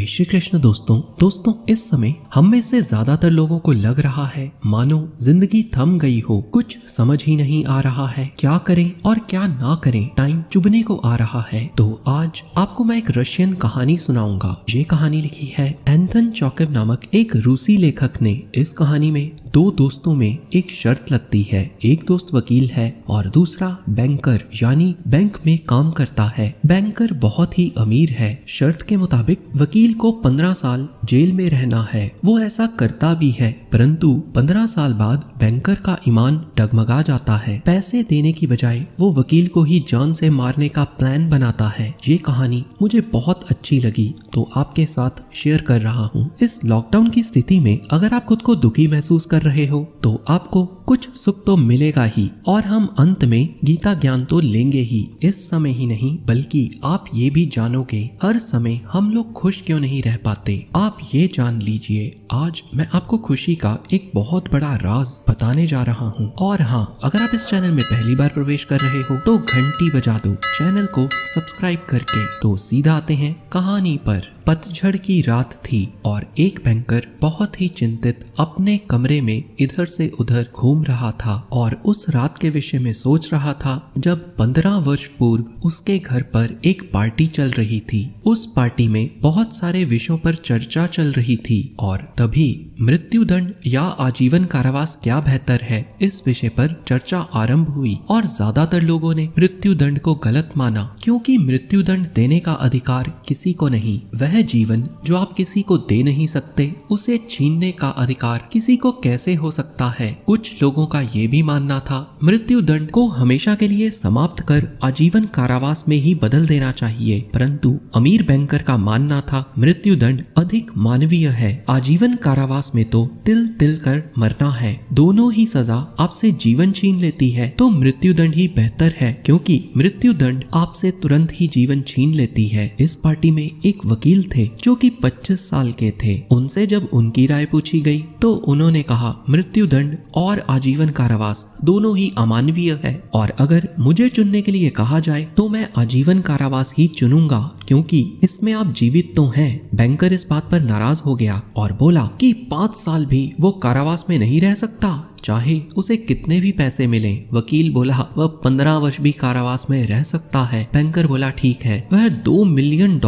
श्री कृष्ण दोस्तों इस समय हम में से ज्यादातर लोगों को लग रहा है मानो जिंदगी थम गई हो। कुछ समझ ही नहीं आ रहा है क्या करें और क्या ना करें। टाइम चुभने को आ रहा है। तो आज आपको मैं एक रशियन कहानी सुनाऊंगा। ये कहानी लिखी है एंटन चेखव नामक एक रूसी लेखक ने। इस कहानी में दो दोस्तों में एक शर्त लगती है। एक दोस्त वकील है और दूसरा बैंकर यानी बैंक में काम करता है। बैंकर बहुत ही अमीर है। शर्त के मुताबिक वकील को 15 साल जेल में रहना है। वो ऐसा करता भी है, परंतु 15 साल बाद बैंकर का ईमान डगमगा जाता है। पैसे देने की बजाय वो वकील को ही जान से मारने का प्लान बनाता है। ये कहानी मुझे बहुत अच्छी लगी तो आपके साथ शेयर कर रहा हूँ। इस लॉकडाउन की स्थिति में अगर आप खुद को दुखी महसूस कर रहे हो तो आपको कुछ सुख तो मिलेगा ही और हम अंत में गीता ज्ञान तो लेंगे ही। इस समय ही नहीं बल्कि आप ये भी जानोगे हर समय हम लोग खुश क्यों नहीं रह पाते। आप ये जान लीजिए आज मैं आपको खुशी का एक बहुत बड़ा राज बताने जा रहा हूँ। और हाँ, अगर आप इस चैनल में पहली बार प्रवेश कर रहे हो तो घंटी बजा दो चैनल को सब्सक्राइब करके। तो सीधा आते हैं कहानी पर। पतझड़ की रात थी और एक बैंकर बहुत ही चिंतित अपने कमरे में इधर से उधर घूम रहा था और उस रात के विषय में सोच रहा था जब 15 वर्ष पूर्व उसके घर पर एक पार्टी चल रही थी। उस पार्टी में बहुत सारे विषयों पर चर्चा चल रही थी और तभी मृत्युदंड या आजीवन कारावास क्या बेहतर है इस विषय पर चर्चा आरंभ हुई और ज्यादातर लोगों ने मृत्युदंड को गलत माना क्योंकि मृत्युदंड देने का अधिकार किसी को नहीं। वह जीवन जो आप किसी को दे नहीं सकते उसे छीनने का अधिकार किसी को कैसे हो सकता है। कुछ लोगों का ये भी मानना था मृत्युदंड को हमेशा के लिए समाप्त कर आजीवन कारावास में ही बदल देना चाहिए, परंतु अमीर बैंकर का मानना था मृत्युदंड अधिक मानवीय है। आजीवन कारावास में तो तिल तिल कर मरना है। दोनों ही सजा आपसे जीवन छीन लेती है तो मृत्युदंड ही बेहतर है क्योंकि मृत्युदंड आपसे तुरंत ही जीवन छीन लेती है। इस पार्टी में एक वकील थे जो कि 25 साल के थे। उनसे जब उनकी राय पूछी गई तो उन्होंने कहा मृत्युदंड और आजीवन कारावास दोनों ही अमानवीय है और अगर मुझे चुनने के लिए कहा जाए तो मैं आजीवन कारावास ही चुनूंगा क्योंकि इसमें आप जीवित तो हैं। बैंकर इस बात पर नाराज हो गया और बोला कि 5 साल भी वो कारावास में नहीं रह सकता चाहे उसे कितने भी पैसे मिले। वकील बोला वह 15 वर्ष भी कारावास में रह सकता है। बैंकर बोला ठीक है, वह $2 मिलियन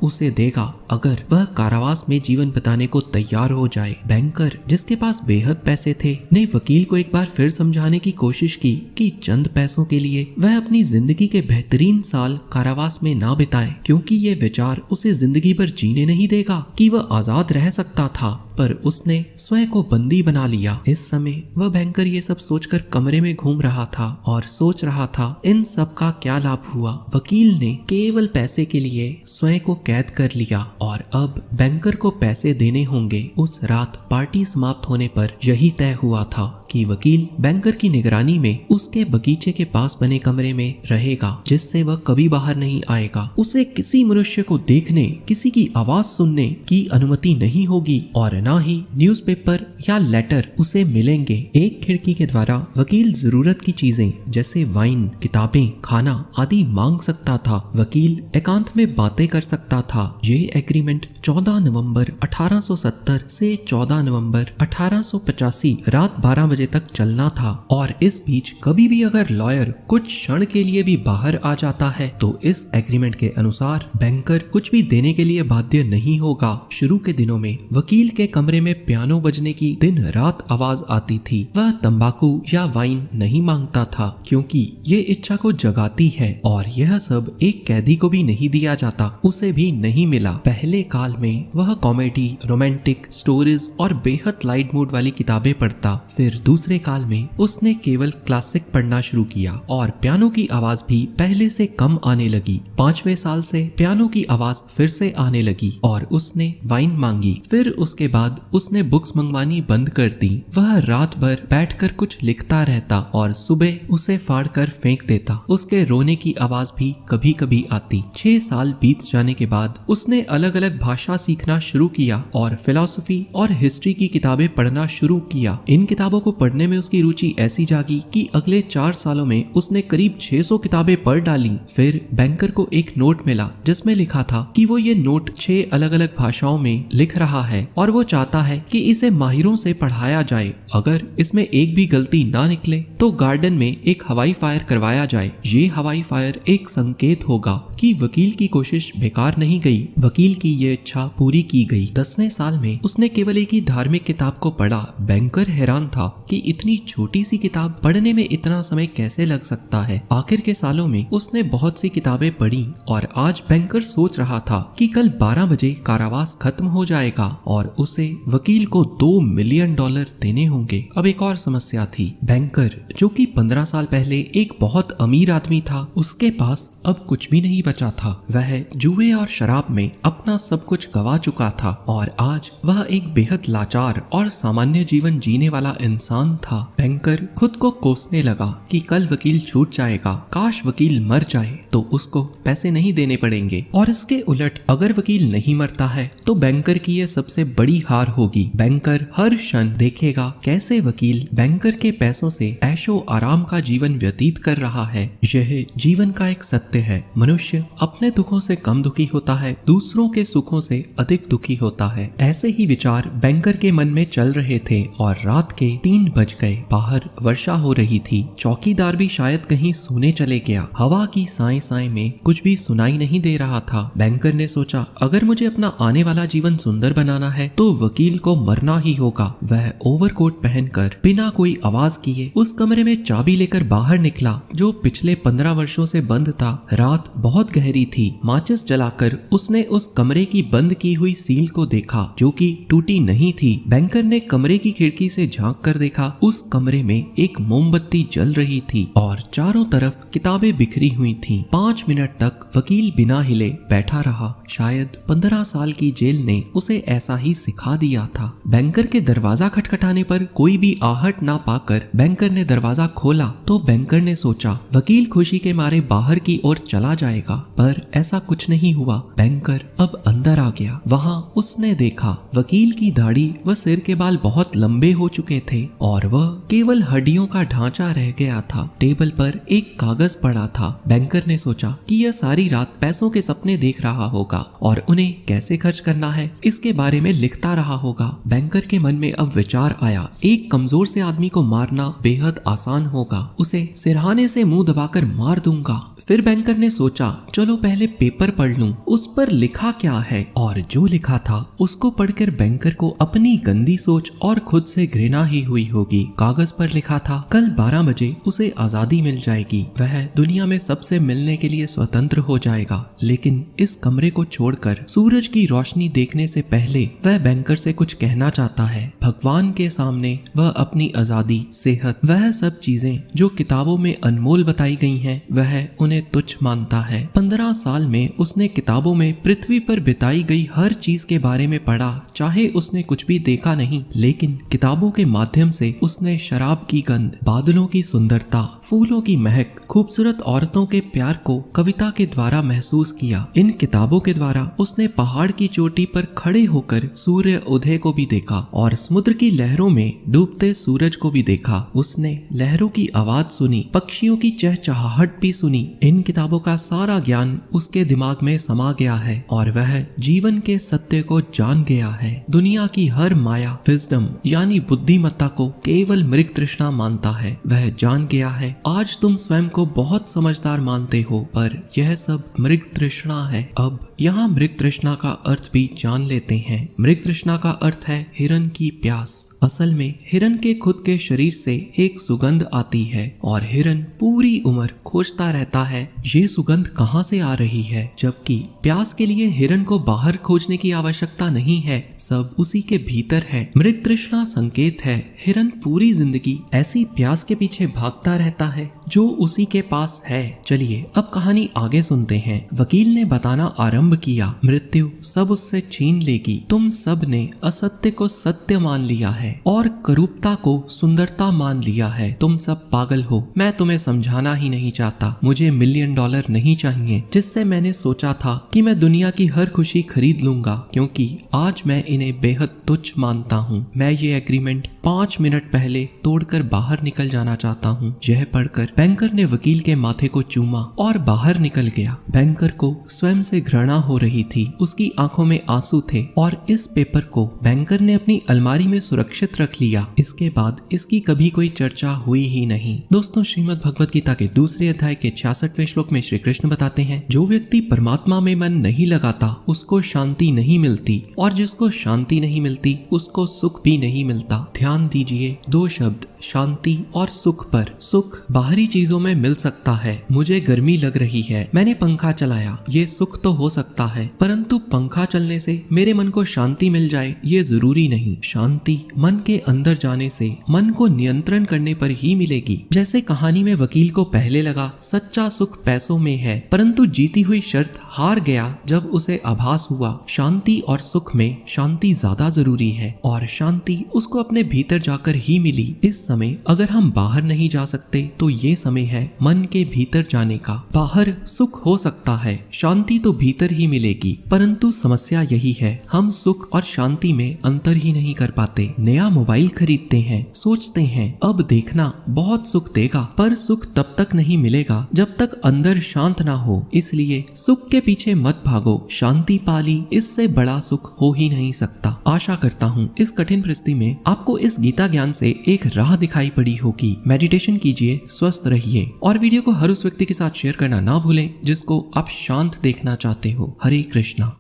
उसे देगा अगर वह कारावास में जीवन बिताने को तैयार हो जाए। बैंकर जिसके पास बेहद पैसे थे ने वकील को एक बार फिर समझाने की कोशिश की कि चंद पैसों के लिए वह अपनी जिंदगी के बेहतरीन साल कारावास में ना बिताए क्योंकि ये विचार उसे जिंदगी भर जीने नहीं देगा कि वह आजाद रह सकता था, पर उसने स्वयं को बंदी बना लिया। इस समय वह बैंकर ये सब सोचकर कमरे में घूम रहा था और सोच रहा था इन सब का क्या लाभ हुआ। वकील ने केवल पैसे के लिए स्वयं को कैद कर लिया और अब बैंकर को पैसे देने होंगे। उस रात पार्टी समाप्त होने पर यही तय हुआ था कि वकील बैंकर की निगरानी में उसके बगीचे के पास बने कमरे में रहेगा जिससे वह कभी बाहर नहीं आएगा। उसे किसी मनुष्य को देखने, किसी की आवाज सुनने की अनुमति नहीं होगी और ना ही न्यूज़पेपर या लेटर उसे मिलेंगे। एक खिड़की के द्वारा वकील जरूरत की चीजें जैसे वाइन, किताबें, खाना आदि मांग सकता था। वकील एकांत में बातें कर सकता था। ये एग्रीमेंट 14 नवंबर 1870 से 14 नवंबर 1885 रात 12 बजे तक चलना था और इस बीच कभी भी अगर लॉयर कुछ क्षण के लिए भी बाहर आ जाता है तो इस एग्रीमेंट के अनुसार बैंकर कुछ भी देने के लिए बाध्य नहीं होगा। शुरू के दिनों में वकील के कमरे में पियानो बजने की दिन रात आवाज आती थी। वह तंबाकू या वाइन नहीं मांगता था क्योंकि ये इच्छा को जगाती है और यह सब एक कैदी को भी नहीं दिया जाता, उसे भी नहीं मिला। पहले काल में वह कॉमेडी, रोमांटिक स्टोरीज और बेहद लाइट मूड वाली किताबें पढ़ता। फिर दूसरे काल में उसने केवल क्लासिक पढ़ना शुरू किया और पियानो की आवाज भी पहले से कम आने लगी। 5वें साल से पियानो की आवाज फिर से आने लगी और उसने वाइन मांगी। फिर उसके बाद उसने बुक्स मंगवानी बंद कर दी। वह रात भर बैठकर कुछ लिखता रहता और सुबह उसे फाड़कर फेंक देता। उसके रोने की आवाज भी कभी कभी आती। 6 साल बीत जाने के बाद उसने अलग अलग भाषा सीखना शुरू किया और फिलॉसफी और हिस्ट्री की किताबें पढ़ना शुरू किया। इन किताबों को पढ़ने में उसकी रुचि ऐसी जागी कि अगले 4 सालों में उसने करीब 600 किताबें पढ़ डाली। फिर बैंकर को एक नोट मिला जिसमें लिखा था कि वो ये नोट 6 अलग अलग भाषाओं में लिख रहा है और वो चाहता है कि इसे माहिरों से पढ़ाया जाए। अगर इसमें एक भी गलती ना निकले तो गार्डन में एक हवाई फायर करवाया जाए। ये हवाई फायर एक संकेत होगा कि वकील की कोशिश बेकार नहीं गई, वकील की ये इच्छा पूरी की गई। 10वें साल में उसने केवल एक ही धार्मिक किताब को पढ़ा। बैंकर हैरान था कि इतनी छोटी सी किताब पढ़ने में इतना समय कैसे लग सकता है। आखिर के सालों में उसने बहुत सी किताबें पढ़ी और आज बैंकर सोच रहा था कि कल 12 बजे कारावास खत्म हो जाएगा और उसे वकील को $2 मिलियन देने होंगे। अब एक और समस्या थी। बैंकर जो कि 15 साल पहले एक बहुत अमीर आदमी था, उसके पास अब कुछ भी नहीं बचा था। वह जुए और शराब में अपना सब कुछ गवा चुका था और आज वह एक बेहद लाचार और सामान्य जीवन जीने वाला इंसान था। बैंकर खुद को कोसने लगा कि कल वकील छूट जाएगा, काश वकील मर जाए तो उसको पैसे नहीं देने पड़ेंगे। और इसके उलट अगर वकील नहीं मरता है तो बैंकर की यह सबसे बड़ी हार होगी। बैंकर हर क्षण देखेगा कैसे वकील बैंकर के पैसों से ऐशो आराम का जीवन व्यतीत कर रहा है। यह जीवन का एक सत्य है। मनुष्य अपने दुखों से कम दुखी होता है, दूसरों के सुखों से अधिक दुखी होता है। ऐसे ही विचार बैंकर के मन में चल रहे थे और रात के 3 बज गए। बाहर वर्षा हो रही थी। चौकीदार भी शायद कहीं सोने चले गया। हवा की साए साए में कुछ भी सुनाई नहीं दे रहा था। बैंकर ने सोचा, अगर मुझे अपना आने वाला जीवन सुंदर बनाना है तो वकील को मरना ही होगा। वह ओवरकोट पहनकर बिना कोई आवाज किए उस कमरे में चाबी लेकर बाहर निकला जो पिछले 15 वर्षों से बंद था। रात बहुत गहरी थी। माचिस जलाकर उसने उस कमरे की बंद की हुई सील को देखा जो कि टूटी नहीं थी। बैंकर ने कमरे की खिड़की से झांक कर देखा। उस कमरे में एक मोमबत्ती जल रही थी और चारों तरफ किताबें बिखरी हुई थीं। 5 मिनट तक वकील बिना हिले बैठा रहा। शायद 15 साल की जेल ने उसे ऐसा ही सिखा दिया था। बैंकर के दरवाजा खटखटाने पर कोई भी आहट ना पाकर बैंकर ने दरवाजा खोला तो बैंकर ने सोचा वकील खुशी के मारे बाहर की ओर चला जाएगा, पर ऐसा कुछ नहीं हुआ। बैंकर अब अंदर आ गया। वहाँ उसने देखा वकील की दाढ़ी व सिर के बाल बहुत लंबे हो चुके थे और वह केवल हड्डियों का ढांचा रह गया था। टेबल पर एक कागज पड़ा था। बैंकर ने सोचा कि यह सारी रात पैसों के सपने देख रहा होगा और उन्हें कैसे खर्च करना है इसके बारे में लिखता रहा होगा। बैंकर के मन में अब विचार आया, एक कमजोर से आदमी को मारना बेहद आसान होगा, उसे सिरहाने से मुंह दबाकर मार दूंगा। फिर बैंकर ने सोचा, चलो पहले पेपर पढ़ लूं, उस पर लिखा क्या है। और जो लिखा था उसको पढ़कर बैंकर को अपनी गंदी सोच और खुद से घृणा ही हुई होगी। कागज पर लिखा था, कल 12 बजे उसे आजादी मिल जाएगी, वह दुनिया में सबसे मिलने के लिए स्वतंत्र हो जाएगा। लेकिन इस कमरे को छोड़कर सूरज की रोशनी देखने से पहले वह बैंकर से कुछ कहना चाहता है। भगवान के सामने वह अपनी आजादी, सेहत, वह सब चीजें जो किताबों में अनमोल बताई गई हैं, वह उन्हें तुच्छ मानता है। 15 साल में उसने किताबों में पृथ्वी पर बिताई गई हर चीज के बारे में पढ़ा, चाहे उसने कुछ भी देखा नहीं, लेकिन किताबों के माध्यम से उसने शराब की गंध, बादलों की सुंदरता, फूलों की महक, खूबसूरत औरतों के प्यार को कविता के द्वारा महसूस किया। इन किताबों के द्वारा उसने पहाड़ की चोटी पर खड़े होकर सूर्य उदय को भी देखा और समुद्र की लहरों में डूबते सूरज को भी देखा। उसने लहरों की आवाज सुनी, पक्षियों की चहचहाहट भी सुनी। इन किताबों का सारा ज्ञान उसके दिमाग में समा गया है और वह जीवन के सत्य को जान गया है। दुनिया की हर माया, विजडम यानी बुद्धिमत्ता को केवल मृग तृष्णा मानता है। वह जान गया है आज तुम स्वयं को बहुत समझदार मानते हो, पर यह सब मृग तृष्णा है। अब यहाँ मृग तृष्णा का अर्थ भी जान लेते हैं। मृग तृष्णा का अर्थ है हिरन की प्यास। असल में हिरन के खुद के शरीर से एक सुगंध आती है और हिरन पूरी उम्र खोजता रहता है ये सुगंध कहाँ से आ रही है, जबकि प्यास के लिए हिरन को बाहर खोजने की आवश्यकता नहीं है, सब उसी के भीतर है। मृग तृष्णा संकेत है। हिरन पूरी जिंदगी ऐसी प्यास के पीछे भागता रहता है जो उसी के पास है। चलिए अब कहानी आगे सुनते हैं। वकील ने बताना आरंभ किया, मृत्यु सब उससे छीन लेगी। तुम सब ने असत्य को सत्य मान लिया है और करूपता को सुंदरता मान लिया है। तुम सब पागल हो। मैं तुम्हें समझाना ही नहीं चाहता। मुझे $1 मिलियन नहीं चाहिए जिससे मैंने सोचा था कि मैं दुनिया की हर खुशी खरीद लूंगा, क्योंकि आज मैं इन्हें बेहद तुच्छ मानता हूँ। मैं ये एग्रीमेंट 5 मिनट पहले तोड़कर बाहर निकल जाना चाहता हूँ। यह पढ़कर बैंकर ने वकील के माथे को चूमा और बाहर निकल गया। बैंकर को स्वयं से घृणा हो रही थी, उसकी आंखों में आंसू थे और इस पेपर को बैंकर ने अपनी अलमारी में सुरक्षित रख लिया। इसके बाद इसकी कभी कोई चर्चा हुई ही नहीं। दोस्तों, श्रीमद् भगवत गीता के दूसरे अध्याय के 66वें श्लोक में श्री कृष्ण बताते हैं, जो व्यक्ति परमात्मा में मन नहीं लगाता उसको शांति नहीं मिलती, और जिसको शांति नहीं मिलती उसको सुख भी नहीं मिलता। ध्यान दीजिए 2 शब्द शांति और सुख पर। सुख बाहरी चीजों में मिल सकता है। मुझे गर्मी लग रही है, मैंने पंखा चलाया, ये सुख तो हो सकता है, परंतु पंखा चलने से मेरे मन को शांति मिल जाए ये जरूरी नहीं। शांति मन के अंदर जाने से, मन को नियंत्रण करने पर ही मिलेगी। जैसे कहानी में वकील को पहले लगा सच्चा सुख पैसों में है, परंतु जीती हुई शर्त हार गया जब उसे आभास हुआ शांति और सुख में शांति ज्यादा जरूरी है, और शांति उसको अपने भीतर जाकर ही मिली। इस समय अगर हम बाहर नहीं जा सकते तो ये समय है मन के भीतर जाने का। बाहर सुख हो सकता है, शांति तो भीतर ही मिलेगी, परंतु समस्या यही है हम सुख और शांति में अंतर ही नहीं कर पाते। नया मोबाइल खरीदते हैं, सोचते हैं अब देखना बहुत सुख देगा, पर सुख तब तक नहीं मिलेगा जब तक अंदर शांत ना हो। इसलिए सुख के पीछे मत भागो, शांति पाली, इससे बड़ा सुख हो ही नहीं सकता। आशा करता हूँ इस कठिन परिस्थिति में आपको इस गीता ज्ञान से एक राह दिखाई पड़ी होगी। मेडिटेशन कीजिए, स्वस्थ रहिए, और वीडियो को हर उस व्यक्ति के साथ शेयर करना ना भूलें जिसको आप शांत देखना चाहते हो। हरे कृष्णा।